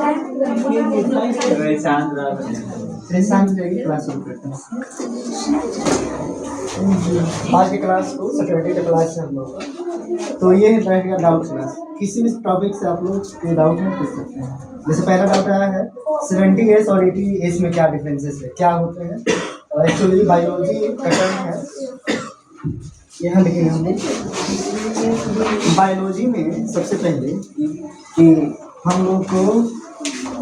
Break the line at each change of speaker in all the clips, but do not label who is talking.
आज की क्लास को सैटरडे की क्लास है हम लोग का। तो ये है बैठ का डाउट क्लास। किसी भी टॉपिक से आप लोग के डाउट में पूछ सकते हैं। जैसे पहला डाउट आया है 70 एज और 80 एज में क्या डिफरेंसेस है, क्या होते हैं। एक्चुअली बायोलॉजी का टर्म है, यहाँ लिखेंगे हम लोग। बायोलॉजी में सबसे पहले कि हम लोग को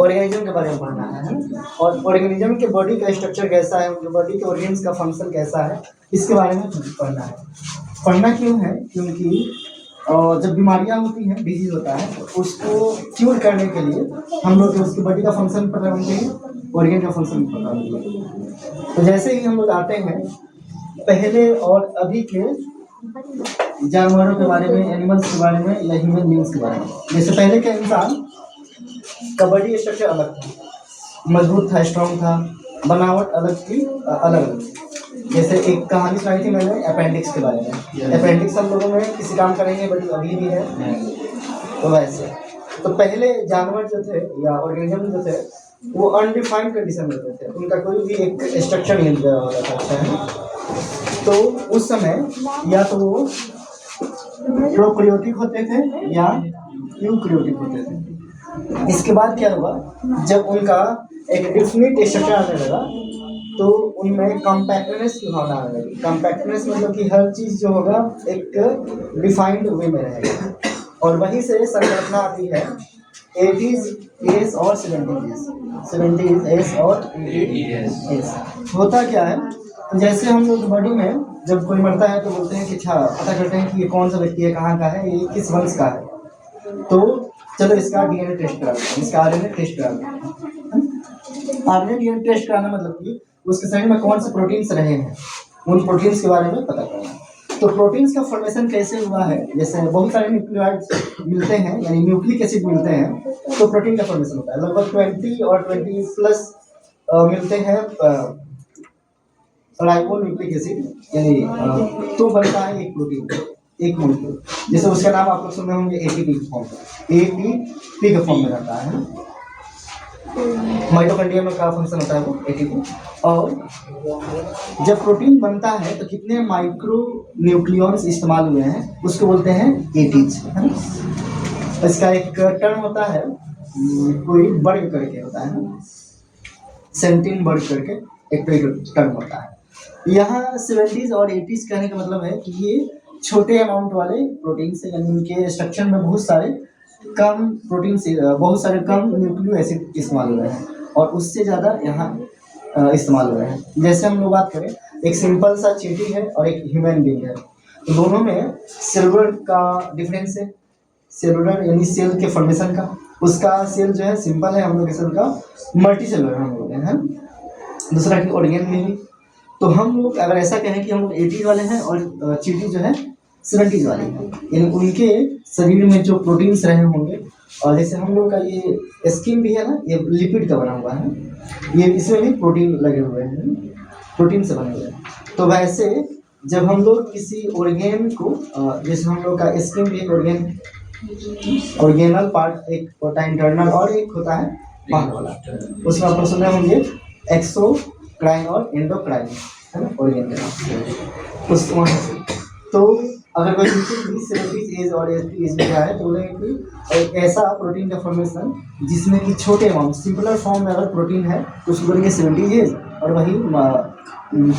ऑर्गेनिज्म के बारे में पढ़ना है और ऑर्गेनिज्म के बॉडी का स्ट्रक्चर कैसा है, उनके बॉडी के ऑर्गेन्स का फंक्शन कैसा है, इसके बारे में पढ़ना है। पढ़ना क्यों है? क्योंकि जब बीमारियां होती हैं, डिजीज होता है, तो उसको क्यूर करने के लिए हम लोग उसकी बॉडी का फंक्शन पता होना चाहिए, ऑर्गेन का फंक्शन पता होना चाहिए। तो जैसे ही हम लोग आते हैं पहले और अभी के जानवरों के बारे में, एनिमल्स के बारे में या ह्यूमन बींग्स के बारे में। जैसे पहले के इंसान का बॉडी स्ट्रक्चर अलग था, मजबूत था, स्ट्रॉन्ग था, बनावट अलग थी, अलग। जैसे एक कहानी सुनाई थी मैंने अपेंडिक्स के बारे में। अपेंडिक्स हम लोगों में किसी काम करेंगे बट अभी भी है। तो वैसे तो पहले जानवर जो थे या ऑर्गेनिज्म जो थे वो अनडिफाइंड कंडीशन में रहते थे, उनका कोई भी एक स्ट्रक्चर नहीं होता है। तो उस समय या तो वो प्रोकैरियोटिक होते थे या यूकैरियोटिक होते थे। इसके बाद क्या हुआ, जब उनका एक डिफिनिट स्ट्रक्चर आने लगा तो उनमें कॉम्पैक्टनेस की भावना आने लगी। कॉम्पैक्टनेस मतलब कि हर चीज़ जो होगा एक डिफाइंड वे में रहेगा, और वहीं से संकल्पना आती है 80s एज और 70s एज और 80s एज। होता क्या है, जैसे हम लोग बॉडी में जब कोई मरता है तो बोलते हैं कि अच्छा पता करते हैं कि ये कौन सा व्यक्ति है, कहाँ का है, ये किस वंश का है। तो चलो इसका डीएनए टेस्ट करा लेते हैं, इसका आरएनए टेस्ट करा लेते हैं। आरएनए डीएनए टेस्ट कराना मतलब कि उसके शरीर में कौन से प्रोटीन्स रहे हैं, उन प्रोटीन्स के बारे में पता करना। तो प्रोटीन्स का फॉर्मेशन कैसे हुआ है, जैसे बहुत सारे न्यूक्लियोटाइड्स मिलते हैं, यानी न्यूक्लिक एसिड मिलते हैं, तो प्रोटीन का फॉर्मेशन होता है। लगभग 20 और 20 प्लस मिलते हैं राइबोन्यूक्लिक एसिड, यानी तो बनता है एक प्रोटीन, एक मॉलिक्यूल। जैसे उसका नाम आप लोग सुने होंगे एटीपी फॉर्म, एटीपी के फॉर्म में रहता है। माइटोकॉन्ड्रिया में का फंक्शन होता है वो एटीपी। और जब प्रोटीन बनता है तो कितने माइक्रो न्यूक्लियॉन्स इस्तेमाल हुए हैं उसको बोलते हैं एटीज, है ना। इसका एक टर्म होता है, कोई वर्ग करके होता है, सेंटीन वर्ग करके एक टर्म होता है। यहाँ 70s और 80s कहने का मतलब है कि ये छोटे अमाउंट वाले प्रोटीन से, यानी उनके स्ट्रक्चर में बहुत सारे कम प्रोटीन से, बहुत सारे कम न्यूक्लियो एसिड इस्तेमाल हो रहे हैं, और उससे ज़्यादा यहाँ इस्तेमाल हो रहे हैं। जैसे हम लोग बात करें, एक सिंपल सा चींटी है और एक ह्यूमन बीइंग है, तो दोनों में सेलुलर का डिफरेंस है। सेलुलर यानी सेल के फॉर्मेशन का, उसका सेल जो है सिंपल है, हम लोग के सेल का मल्टी सेलुलर हम लोग हैं। दूसरा कि ऑर्गेन में भी। तो हम लोग अगर ऐसा कहें कि हम लोग 80s वाले हैं और चींटी जो है 70s वाले हैं, यानी उनके शरीर में जो प्रोटीन्स रहे होंगे, और जैसे हम लोग का ये स्किन भी है ना, ये लिपिड का बना हुआ है, ये इसमें भी प्रोटीन लगे हुए हैं, प्रोटीन से बने हुए हैं। तो वैसे जब हम लोग किसी ऑर्गेन को, जैसे हम लोग का स्किन भी एक ऑर्गेन, ऑर्गेनल पार्ट एक होता है इंटरनल, और एक होता है बाहर वाला, उसमें आप सुने होंगे एक्सोक्राइन और एंडोक्राइन, है ना, ऑर्गेन के नाम। उस तो अगर कोई 70s एज और 80 एज में है तो बोलेंगे कि एक ऐसा प्रोटीन का फॉर्मेशन जिसमें कि छोटे अमाउंट, सिंपलर फॉर्म में अगर प्रोटीन है तो उसको बोलेंगे 70 एज, और वही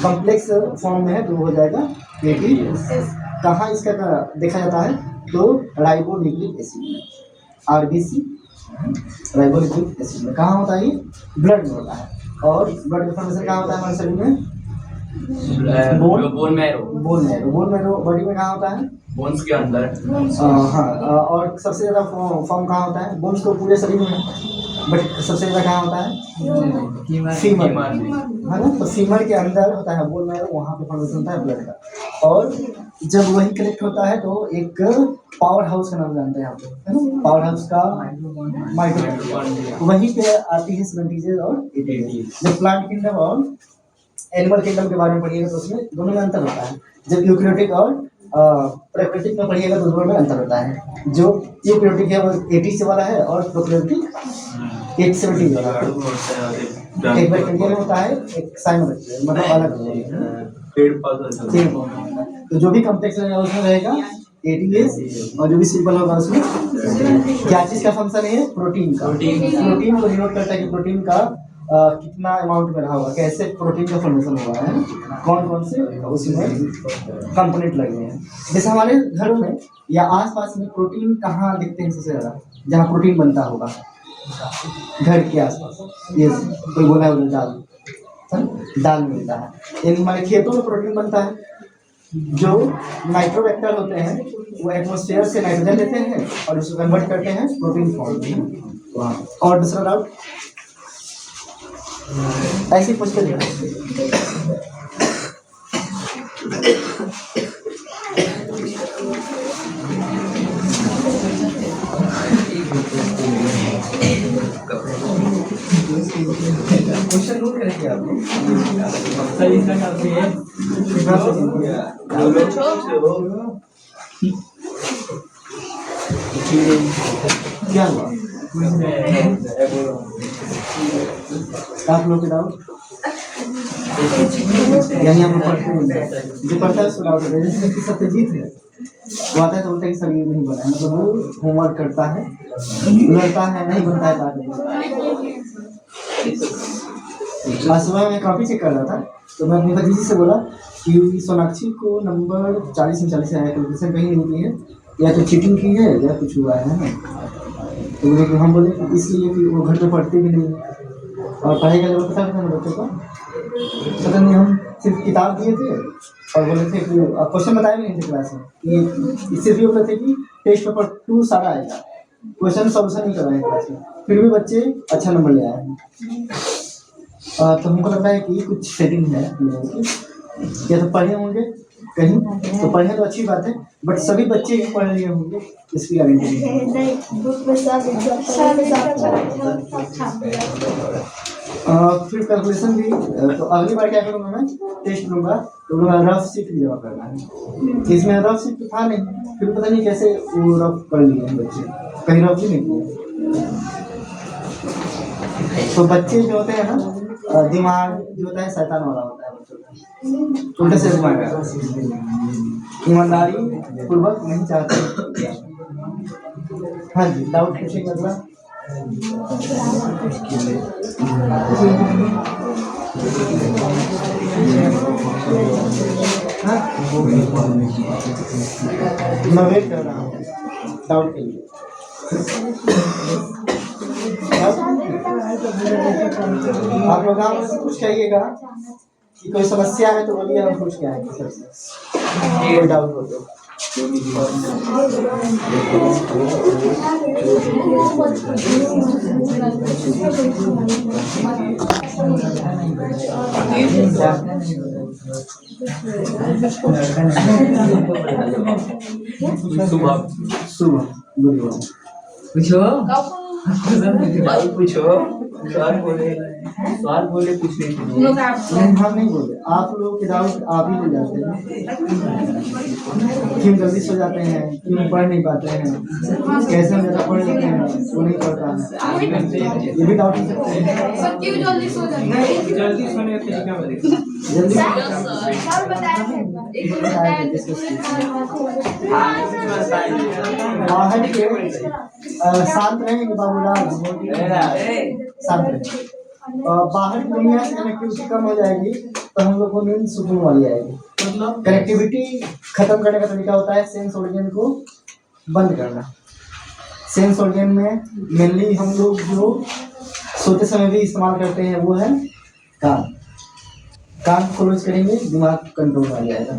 कॉम्प्लेक्स फॉर्म में है तो हो जाएगा 80 एज। कहाँ इसका देखा जाता है, तो राइबोन्यूक्लिक एसिड में, आरबीसी राइबोन्यूक्लिक एसिड में। कहाँ होता है ये? ब्लड में होता है। और ब्लड का फॉर्मेशन कहाँ होता है हमारे शरीर में? बोन मैरो बॉडी में कहाँ होता है? बोन्स के अंदर। हाँ, और सबसे ज़्यादा फॉर्म कहाँ होता है? बोन्स तो पूरे शरीर में है, बट सबसे ज़्यादा कहाँ होता है? फीमर, है ना। तो फीमर के अंदर होता है बोन मैरो, वहाँ पे फॉर्मेशन होता है ब्लड का। और जब वही कलेक्ट होता है तो एक पावर हाउस का नाम जानते हैं आप लोग, है ना, पावर हाउस का माइटोकॉन्ड्रिया, वहीं पे आती है 70s और 80s। जब प्लांट किंगडम और एनिमल किंगडम के बारे में पढ़िएगा तो उसमें दोनों में अंतर होता है। जब यूकैरियोटिक और प्राकृतिक में पढ़िएगा तो दोनों में अंतर होता है। जो यूपीरियोडिक है वो 80 से वाला है और प्रोकैरियोटिक 870 वाला है। एक बैक्टीरिया में होता है, एक साइनोबैक्टीरिया, मतलब अलग है पेड़ पौधा। तो जो भी कॉम्प्लेक्स रहेगा उसमें रहेगा एटीएस, और जो भी सिंपल होगा उसमें क्या चीज का फंक्शन है, प्रोटीन का। प्रोटीन को डिनोट करता है कि प्रोटीन का कितना अमाउंट में रहा होगा, कैसे प्रोटीन का फॉर्मेशन हुआ है, कौन कौन से उसमें कंपोनेंट लगे हैं। जैसे हमारे घरों में या आसपास में प्रोटीन कहाँ दिखते हैं सबसे ज्यादा, जहाँ प्रोटीन बनता होगा घर के आसपास। ये कोई बोला है दाल, दाल मिलता है। इन हमारे खेतों में प्रोटीन बनता है। जो नाइट्रोबैक्टर होते हैं वो एटमॉस्फेयर से नाइट्रोजन लेते हैं और उसको कन्वर्ट करते हैं प्रोटीन फॉर्म में। और दूसरा डाउट ऐसे ही पूछते हैं। क्वेश्चन नोट करेंगे आप लोग। क्या हुआ आप लोग के डाउट? यानी हम पढ़ते हैं, जो पढ़ता है उसको डाउट है। जैसे कि सत्यजीत है, वो आता है तो बोलता है कि सर ये नहीं बना है, मतलब वो होमवर्क करता है, लड़ता है, नहीं बनता है। आज सुबह मैं कॉपी चेक कर रहा था तो मैं अपनी भतीजी से बोला कि सोनाक्षी को नंबर 40 में 40 आया, कैलकुलेशन कहीं नहीं की है, या तो चीटिंग की है या कुछ हुआ है ना। तो बोले कि हम बोले कि इसलिए कि वो घर पे पढ़ती भी नहीं है और पढ़ाई का लेवल पता था बच्चों का, पता नहीं। हम सिर्फ किताब दिए थे और बोले थे कि क्वेश्चन बताए भी नहीं थे क्लास में, कि सिर्फ ये बोले थे कि टेस्ट पेपर 2 सारा आएगा, क्वेश्चन सॉल्यूशन नहीं कराए क्लास में, फिर भी बच्चे अच्छा नंबर ले आए हैं। तो हमको लग रहा है कि कुछ सेटिंग है, या तो पढ़े होंगे कहीं, तो पढ़े तो अच्छी बात है, बट सभी बच्चे ही पढ़ लिए होंगे इसकी गारंटी नहीं। फिर कैलकुलेशन भी, तो अगली बार क्या करूँगा मैं, टेस्ट लूँगा तो मैं रफ शीट भी जमा करना है। इसमें रफ शीट तो था नहीं, फिर पता नहीं कैसे वो रफ कर लिए बच्चे, कहीं रफ भी नहीं किया। तो बच्चे जो होते हैं ना, दिमाग जो होता है शैतान वाला होता है बच्चों का, उल्टे से दिमाग है, ईमानदारी पूर्वक नहीं चाहते। हाँ जी, डाउट पूछेंगे अगला। मैं वेट कर रहा हूँ डाउट के लिए। आप लोग से कुछ कहिएगा कि कोई समस्या है तो बोलिए, हम कुछ क्या है कोई डाउट हो तो। सुबह पूछो, सवाल बोले कुछ नहीं, हम नहीं बोले, आप लोग के डाउट आप ही ले जाते हैं। क्यों जल्दी सो जाते हैं, क्यों पढ़ नहीं पाते हैं, कैसे हम ज़्यादा पढ़ लेते हैं वो नहीं पढ़ता है, ये भी डाउट हो सकते हैं। क्यों जल्दी सो जाते हैं, जल्दी सोने का तरीका बताइए। जल्दी बाहर के शांत रहेंगे बाबूलाल, शांत रहेंगे। बाहर की दुनिया से कनेक्टिविटी कम हो जाएगी तो हम लोग को नींद सुकून वाली आएगी। मतलब कनेक्टिविटी खत्म करने का तरीका होता है सेंस ऑर्गन को बंद करना। सेंस ऑर्गन में मेनली हम लोग जो सोते समय भी इस्तेमाल करते हैं वो है कान। कान क्लोज करेंगे, दिमाग कंट्रोल आ जाएगा।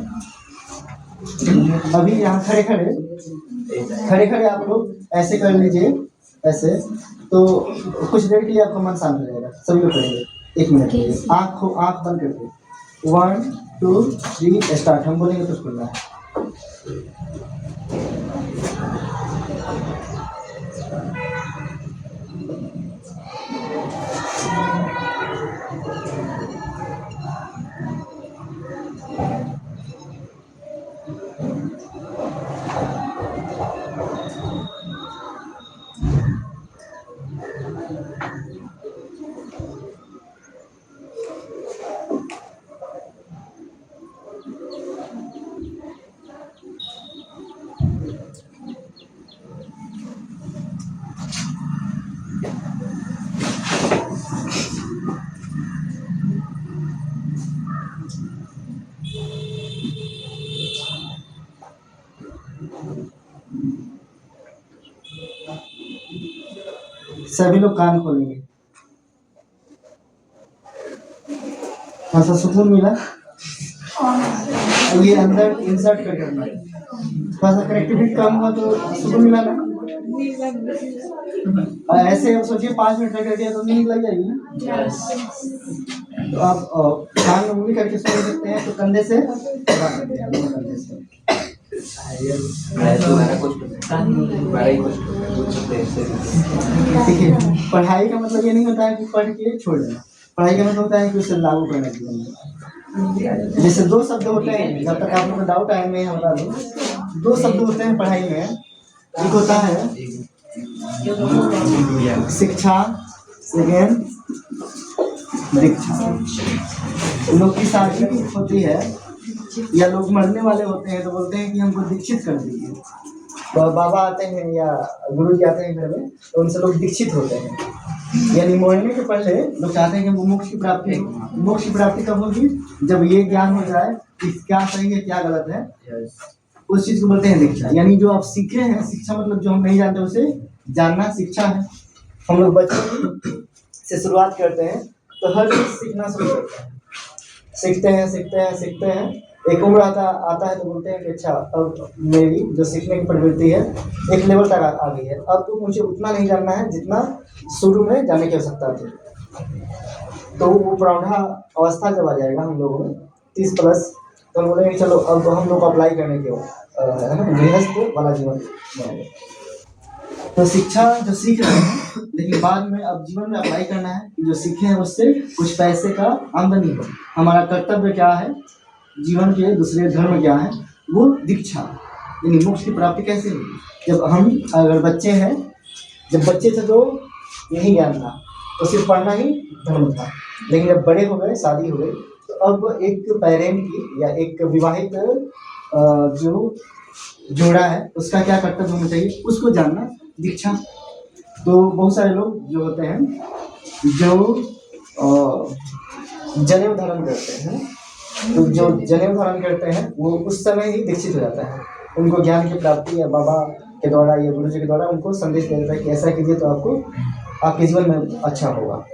अभी यहाँ खड़े खड़े आप लोग ऐसे कर लीजिए, ऐसे, तो कुछ देर के लिए आपका मन शांत हो जाएगा। सभी लोग करेंगे 1 मिनट के लिए, आँख बंद करके 1 2 3 स्टार्ट। हम बोलेंगे तो खुलना है। सभी लोग कान खोलेंगे। थोड़ा सा सुकून मिला। ये अंदर इंसर्ट कर करना, थोड़ा सा कनेक्टिविटी कम हुआ तो सुकून मिला ना। और ऐसे हम सोचिए 5 मिनट कर दिया तो नींद लग जाएगी ना। तो आप कान में उंगली करके सो सकते हैं, तो कंधे से दबा सकते हैं, दोनों कंधे से। देखिए, पढ़ाई का मतलब ये नहीं होता है कि पढ़ के छोड़ देना। पढ़ाई का मतलब होता है कि उसे लागू करना जीवन में। जैसे 2 शब्द होते हैं, जब तक आप लोगों को डाउट आए मैं बता दूं, 2 शब्द होते हैं पढ़ाई में। एक होता है शिक्षा, सेकेंड दीक्षा। लोग की शादी होती है या लोग मरने वाले होते हैं तो बोलते हैं कि हमको दीक्षित कर दीजिए। तो बाबा आते हैं या गुरु जी आते हैं घर में, तो उनसे लोग दीक्षित होते हैं। यानी मरने के पहले लोग चाहते हैं कि हमको मोक्ष की प्राप्ति हो। मोक्ष की प्राप्ति कब होगी? जब ये ज्ञान हो जाए कि क्या सही है क्या गलत है, उस चीज को बोलते हैं दीक्षा। यानी जो आप सीखे हैं, शिक्षा मतलब जो हम नहीं जानते उसे जानना शिक्षा है। हम लोग बचपन से शुरुआत करते हैं तो हर चीज सीखना शुरू करते हैं, सीखते हैं। एक उम्र आता है तो बोलते हैं कि अच्छा अब मेरी जो सीखने की प्रवृत्ति है एक लेवल तक आ गई है, अब तो मुझे उतना नहीं जानना है जितना शुरू में जाने की आवश्यकता थी। तो वो प्रौढ़ा अवस्था जब आ जाएगा हम लोगों में 30+, तो हम बोलेंगे चलो अब तो हम लोग अप्लाई करने के है ना, गृहस्थ वाला जीवन। तो शिक्षा जो सीख रहे हैं, लेकिन बाद में अब जीवन में अप्लाई करना है कि जो सीखे हैं उससे कुछ पैसे का आमदनी हो। हमारा कर्तव्य क्या है, जीवन के दूसरे धर्म क्या है, वो दीक्षा। यानी मोक्ष की प्राप्ति कैसे होगी? जब हम अगर बच्चे हैं, जब बच्चे थे तो यही ज्ञान था, तो सिर्फ पढ़ना ही धर्म था। लेकिन जब बड़े हो गए, शादी हो गई, तो अब एक पेरेंट की या एक विवाहित जो जोड़ा है उसका क्या कर्तव्य होना चाहिए उसको जानना दीक्षा। तो बहुत सारे लोग जो होते हैं जो जनेऊ धारण करते हैं, तो जो जनेऊ धारण करते हैं वो उस समय ही दीक्षित हो जाता है। उनको ज्ञान की प्राप्ति या बाबा के द्वारा या गुरु जी के द्वारा उनको संदेश दिया जाता है कि ऐसा कीजिए तो आपको आपके जीवन में अच्छा होगा,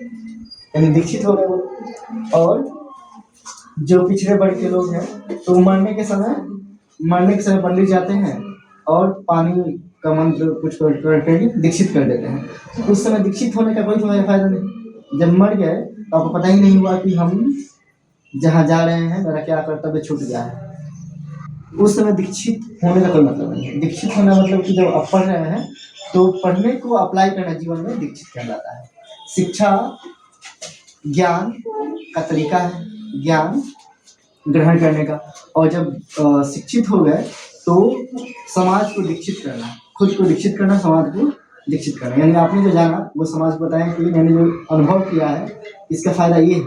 यानी दीक्षित हो गए वो। और जो पिछड़े वर्ग के लोग हैं तो मरने के समय पंडित जाते हैं और पानी का मंत्र कुछ करके दीक्षित कर देते हैं। उस समय दीक्षित होने का कोई फायदा नहीं। जब मर गए तो आपको पता ही नहीं हुआ कि हम जहाँ जा रहे हैं मेरा क्या कर्तव्य छूट गया है। उस समय दीक्षित होने का कोई मतलब नहीं है। दीक्षित होना मतलब कि जब आप पढ़ रहे हैं तो पढ़ने को अप्लाई करना जीवन में दीक्षित कहलाता है। शिक्षा ज्ञान का तरीका है, ज्ञान ग्रहण करने का। और जब शिक्षित हो गए तो समाज को दीक्षित करना, खुद को दीक्षित करना, समाज को दीक्षित करना। यानी आपने जो जाना वो समाज को बताएं कि मैंने जो अनुभव किया है इसका फायदा ये है,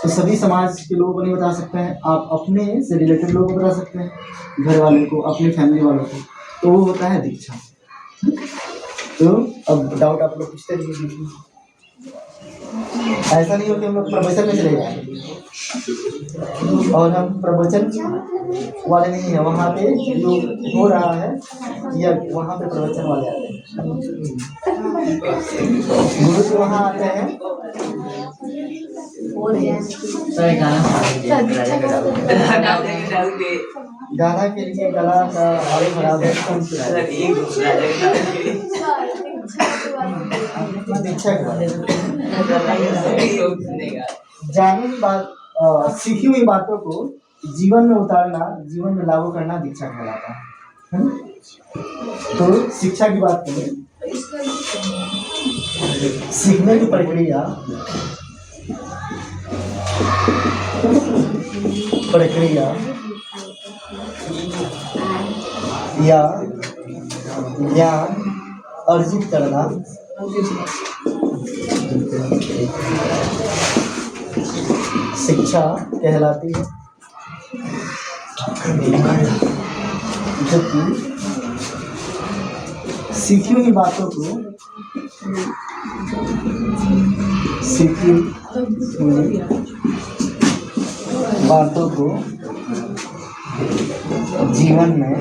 तो सभी समाज के लोगों को नहीं बता सकते हैं, आप अपने से रिलेटेड लोगों को बता सकते हैं, घर वालों को, अपनी फैमिली वालों को। तो वो होता है दीक्षा। तो अब डाउट आप लोग पूछते रहिए, ऐसा नहीं हो कि हम लोग प्रवचन में चले जाएंगे और हम प्रवचन वाले नहीं है। वहाँ पे जो हो रहा है या वहाँ पे प्रवचन वाले आते हैं, गुरु जी वहाँ आते हैं। गाना के लिए गला का हाल खराब है, दीक्षा जानी हुई बात, सीखी हुई बातों को जीवन में उतारना, जीवन में लागू करना दीक्षा कहलाता है। तो शिक्षा की बात करें, सीखने की प्रक्रिया या ज्ञान अर्जित करना शिक्षा कहलाती है। जबकि सीखी हुई बातों को जीवन में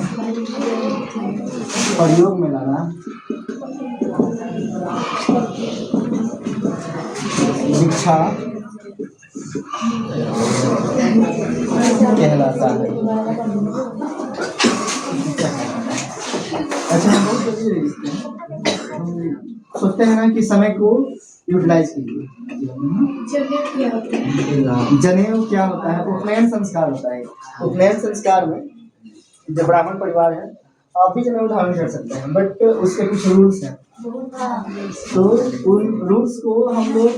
प्रयोग में लाना इच्छा कहलाता है। अच्छा, हम लोग जल्दी लिखते हैं, हम सोचते हैं ना कि समय को यूटिलाइज कीजिए। जनेऊ क्या होता है? उपनयन संस्कार होता है। उपनयन संस्कार में जब ब्राह्मण परिवार है, आप भी जनेऊ धारण कर सकते हैं, बट उसके कुछ रूल्स हैं। तो उन रूल्स को हम लोग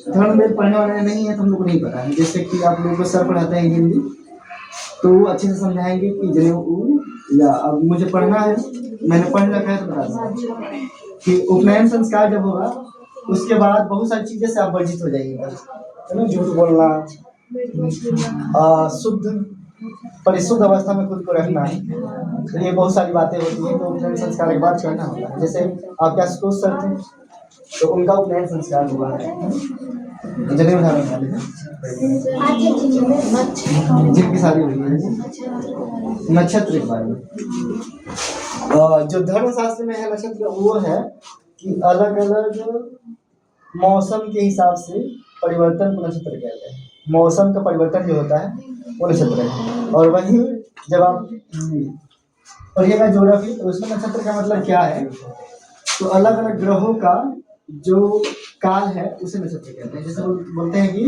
धर्मवेद पढ़ने वाले नहीं है तो हम लोग को नहीं पता है। जैसे कि आप लोगों को सर पढ़ाते हैं हिंदी, तो वो अच्छे से समझाएंगे कि जनेऊ, या अब मुझे पढ़ना है, मैंने पढ़ रखा है तो बता दूंगा कि उपनयन संस्कार जब होगा उसके बाद बहुत सारी चीजें से आप वर्जित हो जाइएगा, है ना। झूठ बोलना, शुद्ध परिशुद्ध अवस्था में खुद को रखना, तो ये बहुत सारी बातें होती हैं। तो उपनयन संस्कार के बाद करना होता है। जैसे आप क्या स्कूल सर थे, तो उनका उपनयन संस्कार हुआ है, जनेऊ धारण वाले हैं, जिनकी शादी हुई है नक्षत्र के बारे में। जो धर्मशास्त्र में है नक्षत्र, वो है कि अलग अलग मौसम के हिसाब से परिवर्तन को नक्षत्र कहते हैं। मौसम का परिवर्तन जो होता है वो नक्षत्र है। और वही जब आप पढ़िएगा ज्योग्राफी, तो उसमें नक्षत्र का मतलब क्या है, तो अलग अलग ग्रहों का जो काल है उसे नक्षत्र कहते हैं। जैसे बोलते हैं कि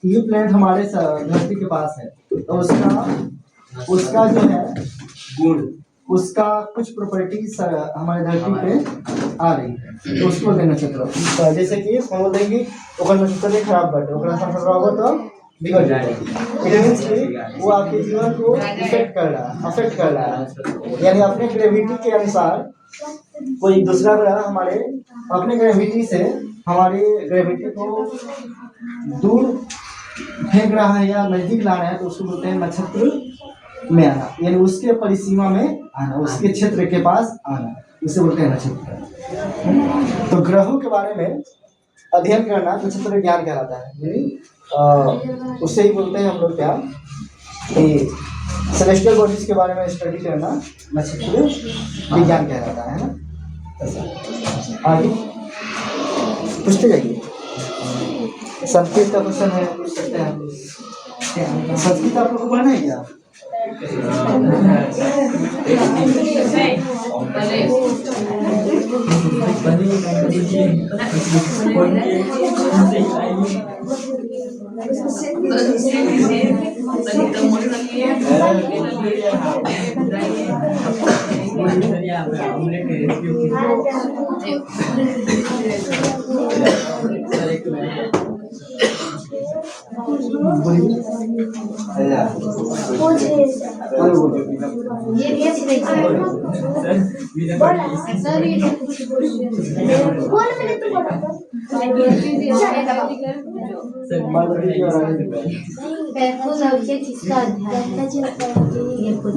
ये प्लैनेट हमारे धरती के पास है, तो उसका जो है गुण, उसका कुछ प्रॉपर्टीज हमारे धरती पे आ रही है, तो उसको बोलते हैं नक्षत्र। जैसे कि हम बोल देंगे ओकर नक्षत्र खराब बटे, ओकर नक्षत्र खराब हो तो बिगड़ जाएगा। इट मींस कि वो आपके जीवन को अफेक्ट कर रहा है। यानी अपने ग्रेविटी के अनुसार कोई दूसरा ग्रह हमारे अपने ग्रेविटी से हमारे ग्रेविटी को दूर फेंक रहा है या नजदीक ला रहा है, तो उसको बोलते हैं नक्षत्र में आना, यानी उसके परिसीमा में आना, उसके क्षेत्र के पास आना, उसे बोलते हैं नक्षत्र। तो ग्रहों के बारे में अध्ययन करना नक्षत्र ज्ञान कहलाता है। यानी उससे ही बोलते हैं हम लोग क्या, कि सेलेस्टियल बॉडीज के बारे में स्टडी करना नक्षत्र विज्ञान कहलाता है ना। आगे पूछते जाइए। संस्कृत का क्वेश्चन है, पूछ सकते हैं। संस्कृत आप लोग को पढ़ना है क्या?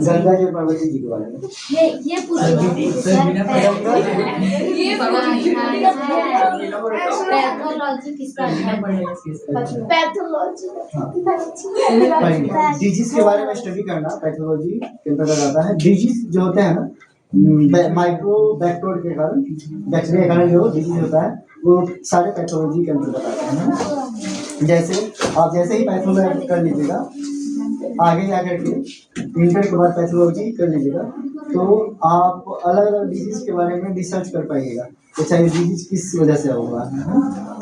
गंगा जी पार्वती जी के बारे में डिजीज के बारे में स्टडी करना पैथोलॉजी के अंतर्गत आता है। डिजीज जो होते हैं ना, माइक्रो बैक्टीरिया के कारण, बैक्टीरिया के कारण जो डिजीज होता है वो सारे पैथोलॉजी के अंतर्गत आते हैं। जैसे आप जैसे ही पैथोलॉजी कर लीजिएगा, आगे जाकर के इंटर के बाद पैथोलॉजी कर लीजिएगा, तो आप अलग अलग डिजीज के बारे में रिसर्च कर पाइएगा। अच्छा, ये डिजीज किस वजह से हुआ है,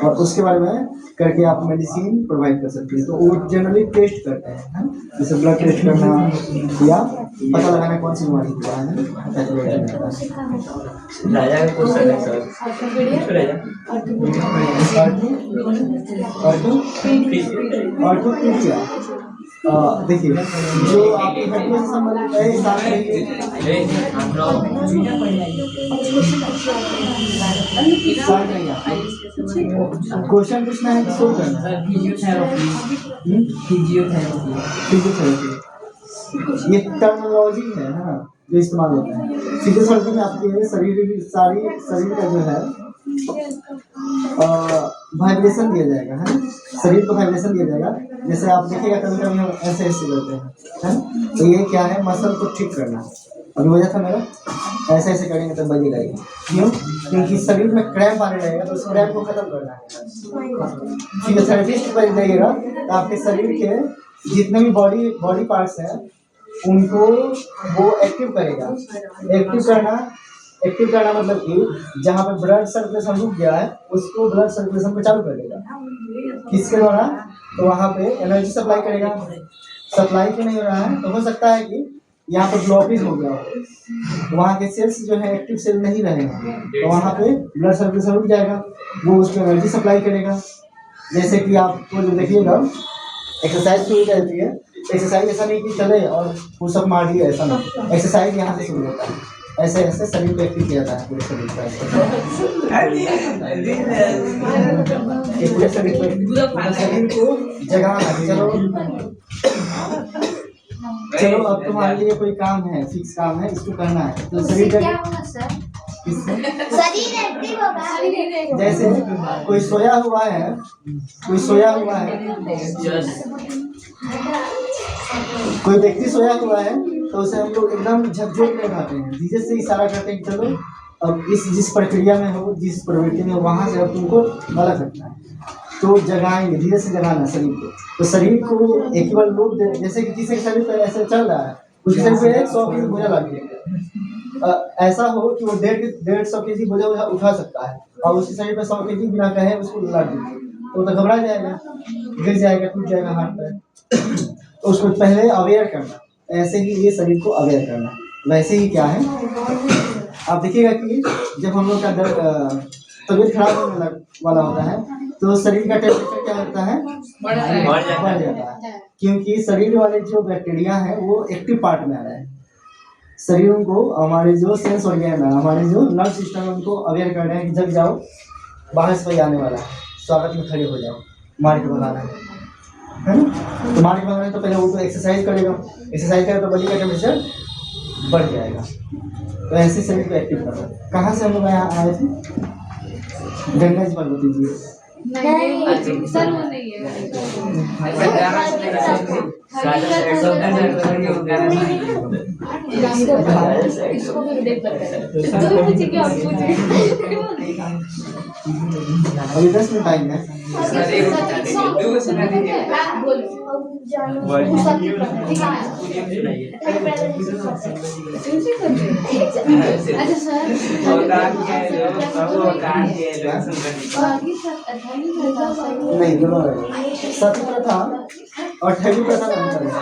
और उसके बारे में करके आप मेडिसिन प्रोवाइड कर सकते हैं। तो वो जनरली टेस्ट करते हैं, जैसे ब्लड टेस्ट करना या पता लगाना कौन सी बीमारी हुआ है। देखिए, जो आपकी हड्डियों से संबंधित है, क्वेश्चन पूछना है कि सोल्व करना है? फिजियोथेरेपी ये टर्मिनोलॉजी है ना जो इस्तेमाल होता है। फिजियोथेरेपी में आपके शरीर का जो है वाइब्रेशन दिया जाएगा, है ना। शरीर को वाइब्रेशन दिया जाएगा। जैसे आप देखिएगा कभी कभी हम ऐसे ऐसे करते हैं, है। तो ये क्या है, मसल को ठीक करना, अभी वजह था मेरा, ऐसे ऐसे करेंगे तब बजेगा ये। क्यों? क्योंकि शरीर में क्रैम्प आने लगेगा, तो उस क्रैम्प को खत्म करना है। फिजियोथेरेपिस्ट के पास जाइएगा तो आपके शरीर के जितने भी बॉडी पार्ट्स हैं उनको वो एक्टिव करेगा। एक्टिव करना मतलब कि जहाँ पे ब्लड सर्कुलेशन रुक गया है उसको ब्लड सर्कुलेशन को चालू कर देगा। किसके द्वारा? तो वहाँ पे एनर्जी सप्लाई करेगा। सप्लाई क्यों नहीं हो रहा है? तो हो सकता है कि यहाँ पर ब्लॉकेज हो गया हो, तो वहाँ के सेल्स जो है एक्टिव सेल नहीं रहेगा, तो वहाँ पे ब्लड सर्कुलेशन रुक जाएगा, वो उसको एनर्जी सप्लाई करेगा। जैसे कि आपको जो देखिएगा एक्सरसाइज शुरू करती है, एक्सरसाइज ऐसा नहीं कि चले और पुशअप मार दिए, ऐसा नहीं। एक्सरसाइज यहाँ से शुरू होता है, ऐसे ऐसे शरीर को एक्टिव किया जाता है पूरे शरीर का। ये पूरे शरीर को जगाना। चलो अब तुम्हारे लिए कोई काम है, फिक्स काम है, इसको करना है। तो शरीर
क्या होगा सर?
शरीर
एक्टिव होगा।
जैसे कोई सोया हुआ है, कोई व्यक्ति सोया हुआ है तो उसे हम लोग एकदम झकझोर में उठाते हैं, धीरे से इशारा करते हैं कि चलो अब जिस प्रक्रिया में हो, जिस प्रवृत्ति में हो, वहाँ से अब तुमको अलग रखना है। तो जगाएंगे, धीरे से जगाना शरीर को। तो शरीर को एक ही बार लोड दे, जैसे कि किसी के शरीर पर ऐसे चल रहा है, उसके शरीर पे 100 kg बोझा लगे, ऐसा हो कि वो 150 kg बोझा उठा सकता है, और उसके शरीर पे 100 kg बिना कहे उसको लग दीजिए, तो घबरा जाएगा, गिर जाएगा, टूट जाएगा हाथ पैर। तो उसको पहले अवेयर करना, ऐसे ही ये शरीर को अवेयर करना। वैसे ही क्या है, आप देखिएगा कि जब हम लोग का तबीयत खराब होने वाला होता है तो शरीर का टेम्परेचर क्या होता है? बढ़ जाता है, क्योंकि शरीर वाले जो बैक्टीरिया है वो एक्टिव पार्ट में आ रहा है। शरीर को, हमारे जो सेंस ऑर्गन है, हमारे जो नर्व सिस्टम है, उनको अवेयर कर रहे हैं कि जग जाओ, बाहर से कोई आने वाला है, स्वागत में खड़े हो जाओ, मार के भगाना है ना। तो मार के भगाना है तो पहले वो तो एक्सरसाइज करेगा, एक्सरसाइज करेगा तो बॉडी का टेम्परेचर बढ़ जाएगा। तो ऐसे शरीर को एक्टिव करना। कहाँ से हम लोग यहाँ आए थे? गंगा जी पार्वती जी।
सर वो नहीं है।
अभी 10 मिनट टाइम है। नहीं, दोनों सती प्रथा और ठगी प्रथा में अंतर है।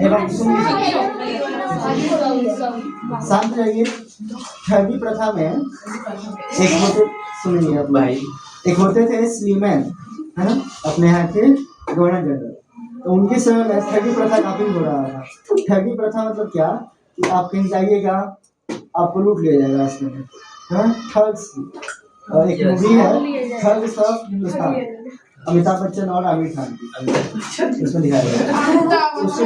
एवं शांत रहिए। ठगी प्रथा में एक होते, सुनिए अब भाई, एक होते थे स्लीमैन, है ना, अपने यहाँ के गवर्नर जनरल। तो उनके समय में ठगी प्रथा काफी हो रहा था। ठगी प्रथा मतलब क्या कि आप कहीं जाइएगा, आपको लूट लिया जाएगा रास्ते में, ठग्स। और एक मूवी है ठग्स ऑफ हिंदुस्तान, अमिताभ बच्चन और आमिर खान की, उसमें दिखाया गया। उससे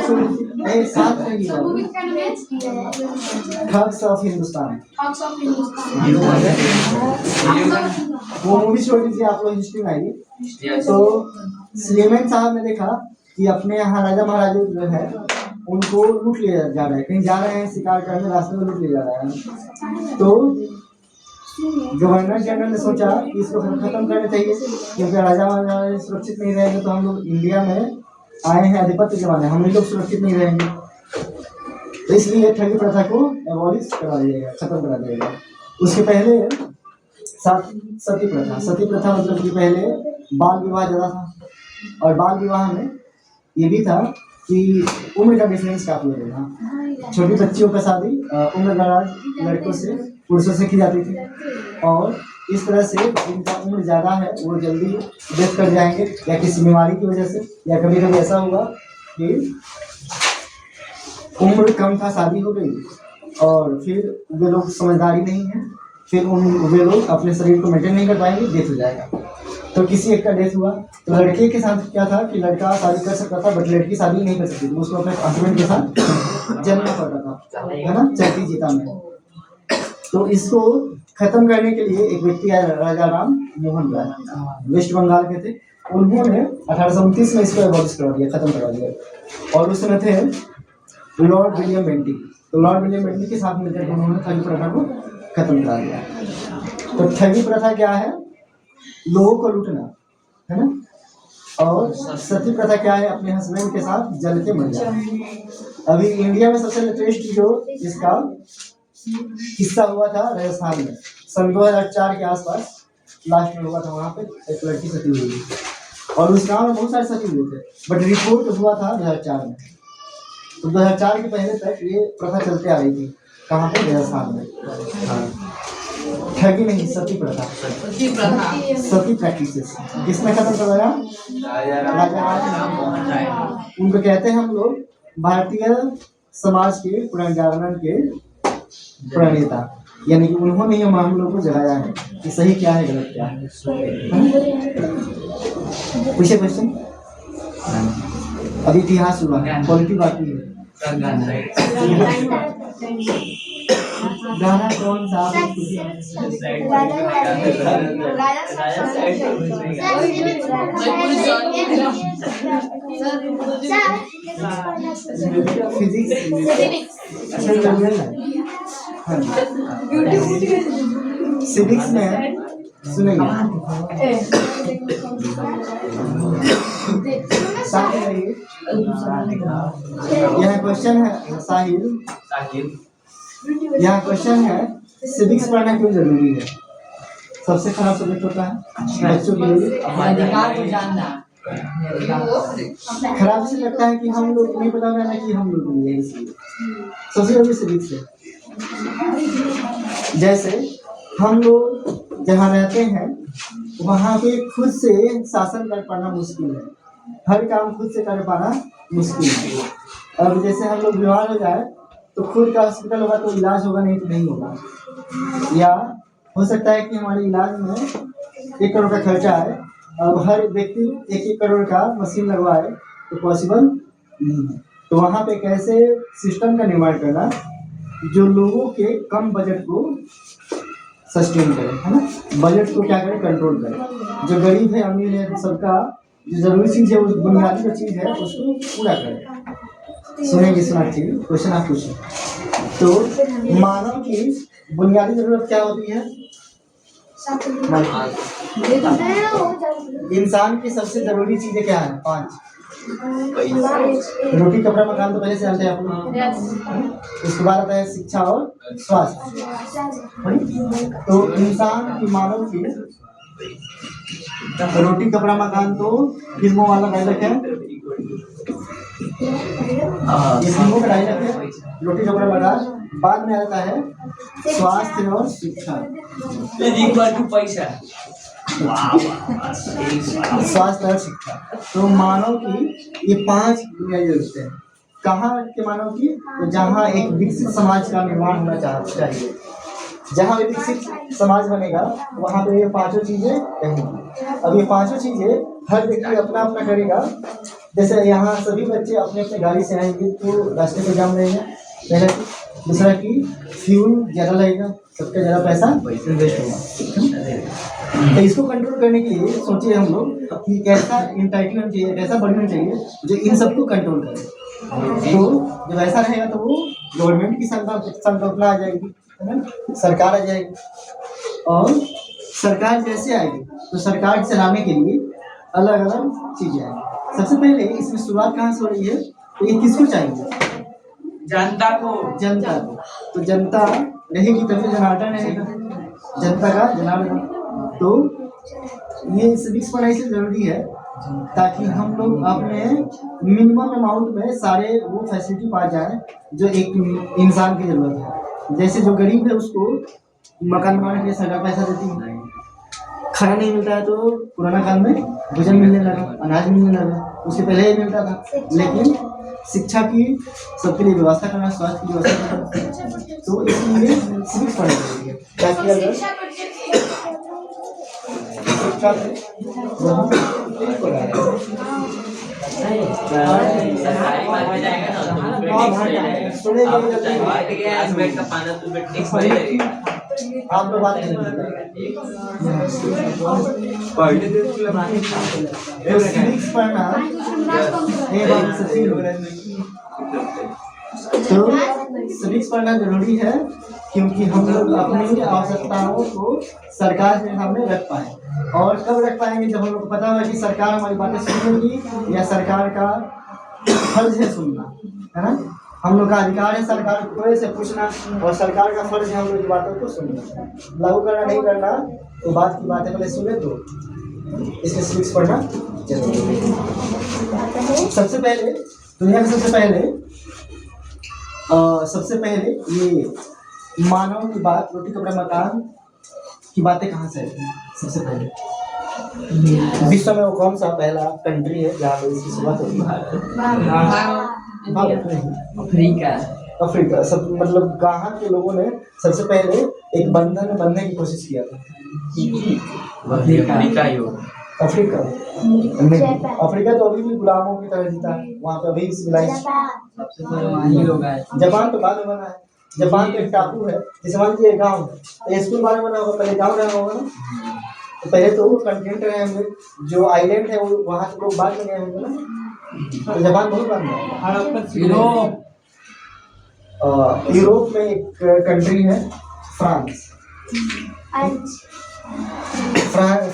साथ रहेगी ठग्स ऑफ हिंदुस्तान। वो मूवी छोड़ दीजिए, आप लोग हिस्ट्री में आइए। तो स्लीमैन साहब ने देखा कि अपने यहाँ राजा महाराजा जो है उनको लूट लिया जा रहा है, कहीं जा रहे हैं शिकार करने, रास्ते में लूट लिया जा रहा है। तो गवर्नर जनरल ने सोचा कि इसको खत्म करना चाहिए, क्योंकि राजा महाराजा सुरक्षित नहीं रहेंगे तो हम लोग इंडिया में आए हैं आधिपत्य जमाने, हम लोग सुरक्षित नहीं रहेंगे। तो इसलिए ठगी प्रथा को एबॉलिश करा दिया गया, खत्म करा दिया गया। उसके पहले सती प्रथा। सती प्रथा मतलब कि पहले बाल विवाह ज़्यादा था, और बाल विवाह में ये भी था कि उम्र का डिफरेंस काफी हो था। छोटी बच्चियों का शादी उम्रदराज लड़कों से, पुरुषों से की जाती थी, और इस तरह से जिनका उम्र ज़्यादा है वो जल्दी डेथ कर जाएंगे, या किसी बीमारी की वजह से, या कभी कभी ऐसा हुआ कि उम्र कम था, शादी हो गई, और फिर वे लोग समझदारी नहीं है, फिर वे लोग अपने शरीर को मेंटेन नहीं कर पाएंगे, डेथ हो जाएगा। तो किसी एक का डेथ हुआ, तो लड़के के साथ क्या था कि लड़का शादी कर सकता था, बट लड़की शादी नहीं कर सकती थी, उसको अपने हस्बैंड के साथ जलना पड़ता था, है ना, चैती जीता में। तो इसको खत्म करने के लिए एक व्यक्ति आया, राजा राम मोहन राय, वेस्ट बंगाल के थे। उन्होंने 1829 में इसको एबॉलिश करा दिया, खत्म करा दिया। और उस समय थे लॉर्ड विलियम बेंटिक। तो लॉर्ड विलियम बेंटिक के साथ मिलकर उन्होंने ठगी प्रथा को खत्म करा दिया। तो ठगी प्रथा क्या है? लोगों को लूटना, है ना। और सती प्रथा क्या है? अपने हस्बैंड के साथ जल के मर जाना। अभी इंडिया में सबसे लेटेस्ट जो इसका किस्सा हुआ था राजस्थान में सन 2004 के आसपास लास्ट में हुआ था। वहाँ पे एक लड़की सती हुई थी और उस गांव में बहुत सारे सती हुए थे, बट रिपोर्ट हुआ था 2004 में। तो 2004 के पहले तक ये प्रथा चलते आ रही थी। कहाँ पे? राजस्थान में। हाँ, ठगी नहीं, सती प्रथा, सती प्रैक्टिसेस। किसने खत्म करवाया? राजा राममोहन राय। उनको कहते हैं हम लोग भारतीय समाज के पुनर्जागरण के प्रणेता, यानी कि उन्होंने हम लोग को जगाया है कि सही क्या है, गलत क्या है। पूछे क्वेश्चन। अभी इतिहास हुआ, पॉलिटी बाकी है। गाना कौन सा? फिजिक्स, सिविक्स में सुनेंगे। यह क्वेश्चन है साहिल, यहाँ क्वेश्चन है सिविक्स पढ़ना क्यों जरूरी है? सबसे खराब सब्जेक्ट होता है बच्चों के लिए।
अधिकार को जानना
खराब से लगता है कि हम लोग नहीं पता रहना कि हम लोग नहीं है, इसलिए सबसे जरूरी सिविक्स है। जैसे हम लोग जहाँ रहते हैं वहाँ पे खुद से शासन कर पाना मुश्किल है, हर काम खुद से कर पाना मुश्किल है। अब जैसे हम लोग बीमार हो जाए तो खुद का हॉस्पिटल होगा तो इलाज होगा, नहीं तो नहीं होगा। या हो सकता है कि हमारे इलाज में 1 करोड़ का खर्चा है, अब हर व्यक्ति 1-1 करोड़ का मशीन लगवाए तो पॉसिबल नहीं है। तो वहाँ पे कैसे सिस्टम का निर्माण करना जो लोगों के कम बजट को सस्टेन करे, है ना। बजट को क्या करे? कंट्रोल करे। जो गरीब है, अमीर है, सबका जो जरूरी चीज़ है, उस बुनियादी जो चीज़ है उसको पूरा करे। सुनेंगे, सुना चाहिए। क्वेश्चन आप पूछें। तो मानव की बुनियादी जरूरत क्या होती है? इंसान की सबसे जरूरी चीजें क्या है? 5। रोटी कपड़ा मकान तो पहले से जानते हैं आप लोग। उसके बाद आता है शिक्षा और स्वास्थ्य। तो इंसान की, मानव की रोटी कपड़ा मकान तो फिल्मों वाला डायलॉग है, ये फिल्मों का डायलॉग है, रोटी कपड़ा मकान। बाद में आता है स्वास्थ्य और शिक्षा। स्वास्थ्य और शिक्षा। तो मानव की ये 5 बुनियादी जरूरतें हैं। कहाँ के मानव की? तो जहाँ एक विकसित समाज का निर्माण होना चाहिए। जहाँ भी विकसित समाज बनेगा वहाँ पे ये 5 चीजें रहेंगी। अब ये 5 चीजें हर व्यक्ति अपना अपना करेगा। जैसे यहाँ सभी बच्चे अपने अपने गाड़ी से आएंगे तो रास्ते पे जाम रहेगा, पहला। दूसरा कि फ्यूल ज़्यादा लगेगा, सबका ज़्यादा पैसा इन्वेस्ट होगा। तो इसको कंट्रोल करने के लिए सोचिए हम लोग कि कैसा इंटाइटमेंट चाहिए, कैसा बढ़ना चाहिए जो इन सबको कंट्रोल करे। तो जब ऐसा रहेगा तो वो गवर्नमेंट की संकल्पना आ जाएगी, है ना, सरकार आ जाएगी। और सरकार जैसे आएगी तो सरकार चलाने के लिए अलग अलग चीज़ें आएंगी। सबसे पहले इसमें शुरुआत कहाँ से हो रही है? तो ये किसको चाहिए?
जनता को।
जनता को। तो जनता रहेगी तभी जनार्दन रहेगा, जनता का जनार्दन। तो ये सिविक्स पढ़ाई से जरूरी है ताकि हम लोग अपने मिनिमम अमाउंट में सारे वो फैसिलिटी पा जाए जो एक इंसान की जरूरत है। जैसे जो गरीब है उसको मकान बनाने के लिए सरकार पैसा देती है, खाना नहीं मिलता है तो कोरोना काल में भोजन मिलने लगा, अनाज मिलने लगा, उसके पहले ही मिलता था। लेकिन शिक्षा की सबके लिए व्यवस्था करना, स्वास्थ्य की व्यवस्था करना, तो इसलिए सिविक्स पढ़ना चाहिए ताकि अगर शिक्षा आप लोग बात सिविक्स पढ़ना तो सिविक्स पढ़ना जरूरी है क्योंकि हम लोग अपनी आवश्यकताओं को सरकार के सामने रख पाए। और कब रख पाएंगे जब हम लोग को पता होगा कि सरकार हमारी बातें सुनेगी या सरकार का फर्ज है सुनना, है ना। हम लोग का अधिकार है सरकार को से पूछना और सरकार का फर्ज है हम लोग की बातों को सुनना। लागू करना नहीं करना तो बात की बातें पहले सुने तो इसमें सिविक्स पढ़ना जरूरी है। सबसे पहले दुनिया में सबसे पहले ये मानव की बात, रोटी कपड़ा मकान की बातें कहाँ से आई? सबसे पहले विश्व में वो कौन सा पहला कंट्री है जहाँ पर इसकी शुरुआत होती है?
अफ्रीका।
अफ्रीका। सब मतलब कहाँ के लोगों ने सबसे पहले एक बंधन में बनने की कोशिश किया था? अफ्रीका। अफ्रीका तो अभी भी गुलामों की तरह जीता है, वहाँ पे अभी सिविलाइज। जापान तो बाद में बना है। जापान तो एक टापू है, जैसे मान लीजिए गाँव है, स्कूल बाद में बना होगा, पहले गाँव रहा होगा ना। तो पहले तो वो कंटिनेंट रहे होंगे, जो आइलैंड है वो वहाँ से लोग बाद में गए होंगे ना। तो जापान बहुत बन रहा है। यूरोप में एक कंट्री है फ्रांस।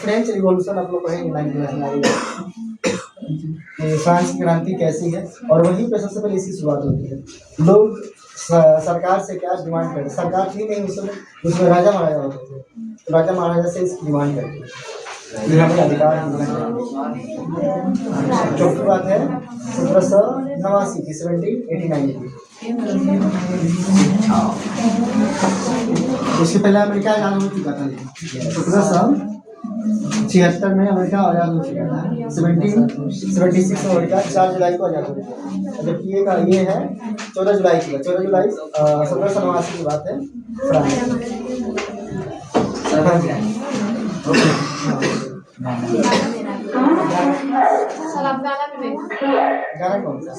फ्रेंच रिवॉल्यूशन आप लोग पढ़ेंगे 1999 फ्रांस की क्रांति कैसी है, और वहीं पे सबसे पहले इसकी शुरुआत होती है। लोग सरकार से क्या डिमांड करते, सरकार थी नहीं उसमें राजा महाराजा होते थे, तो राजा महाराजा से इसकी डिमांड करते थे अधिकार। चौथी बात है 1789 की 1789 की। उसके पहले अमेरिका आजाद हो चुका था। 1776 में अमेरिका आजाद हो चुका था। 1776 में अमेरिका 4 जुलाई को आजाद हो गया, जबकि ये है 14 जुलाई की बात। 14 जुलाई 1789 की बात है। गाना कौन सा?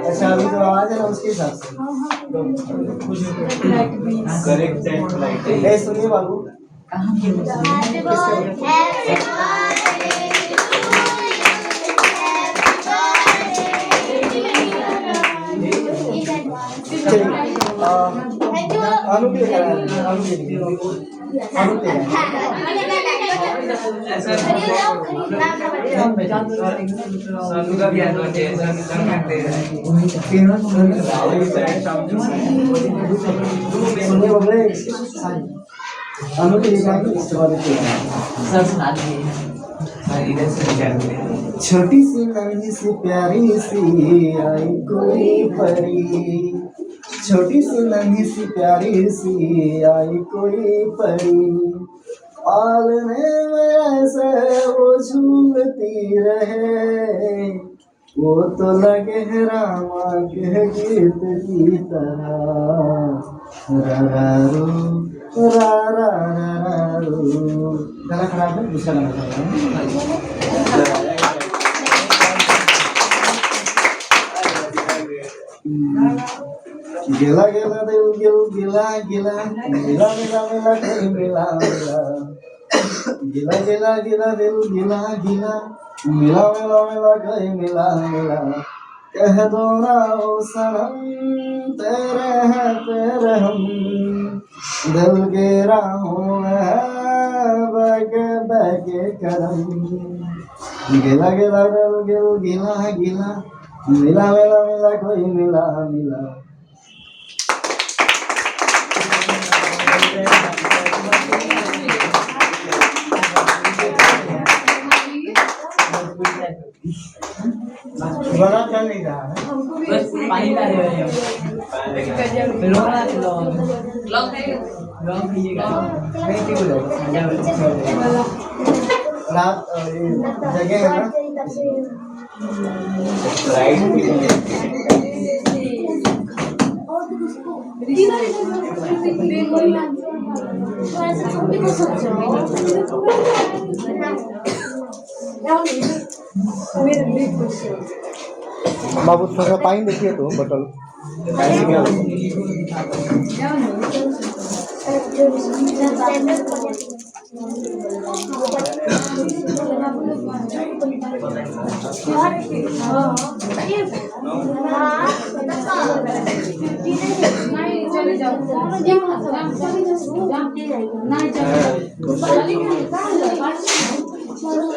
अच्छा अभी तो आवाज है ना उसके हिसाब से करेक्ट। सुनिए बाबू, छोटी सी नन्ही सी प्यारी सी आई कोई परी, छोटी सी नन्ही सी प्यारी सी आई कोई परी, आलने में ऐसे वो झूलती रहे, वो तो लगे है रामा के गीत की तरह। रा रा रो रा रा रा रो। गाना खराब है, दूसरा गाना खराब है। गिला गिला दिल गिल गिला गिला मिला मिला मिला कहीं मिला मिला, गिला गिला गिला दिल गिला गिला मिला मिला मिला कहीं मिला मिला, कह दो ना ओ सनम तेरे हैं तेरे हम, दिल के राहों में बगे बगे करम, गिला गिला दिल गिल गिला गिला मिला मिला मिला कोई मिला मिला। बड़ा चल नहीं रहा है,
बस पानी ला रहे हैं।
रात जगह है ना बाबू, थोड़ा पानी देखिए तो बोतल
नहीं चले जाओ नहीं चले जाओ